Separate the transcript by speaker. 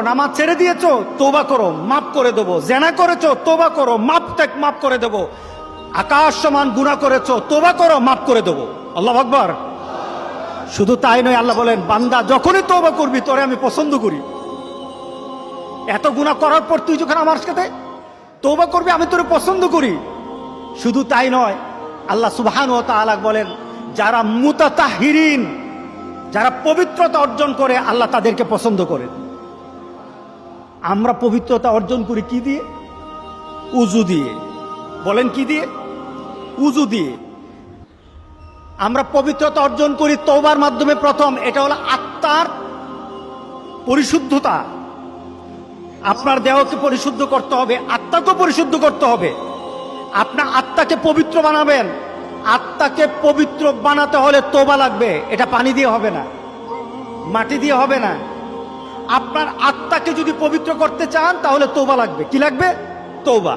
Speaker 1: নামাজ ছেড়ে দিয়েছো, তওবা করো, মাফ করে দেবো। জেনা করেছো, তওবা করো, মাফ করে দেবো। আকাশ সমান গুনাহ করেছো, তওবা করো, মাফ করে দেবো। আল্লাহু আকবার। শুধু তাই নয়, আল্লাহ বলেন, বান্দা যখনই তওবা করবি তোরে আমি পছন্দ করি। এত গুনাহ করার পর তুই যখন আমার সাথে তওবা করবি, আমি তোরে পছন্দ করি। শুধু তাই নয়, আল্লাহ সুবহানাহু ওয়া তাআলা বলেন, যারা মুতাতাহহিরিন, যারা পবিত্রতা অর্জন করে, আল্লাহ তাদেরকে পছন্দ করেন। আমরা পবিত্রতা অর্জন করি কি দিয়ে? উযু দিয়ে। বলেন কি দিয়ে? উযু দিয়ে। আমরা পবিত্রতা অর্জন করি তওবার মাধ্যমে। প্রথম, এটা হলো আত্মার পরিশুদ্ধতা। আপনার দেহকে পরিশুদ্ধ করতে হবে, আত্মাকে পরিশুদ্ধ করতে হবে। আপনার আত্মাকে পবিত্র বানাবেন। আত্মাকে পবিত্র বানাতে হলে তওবা লাগবে। এটা পানি দিয়ে হবে না, মাটি দিয়ে হবে না। আপনার আত্মাকে যদি পবিত্র করতে চান তাহলে তওবা লাগবে। কি লাগবে? তওবা।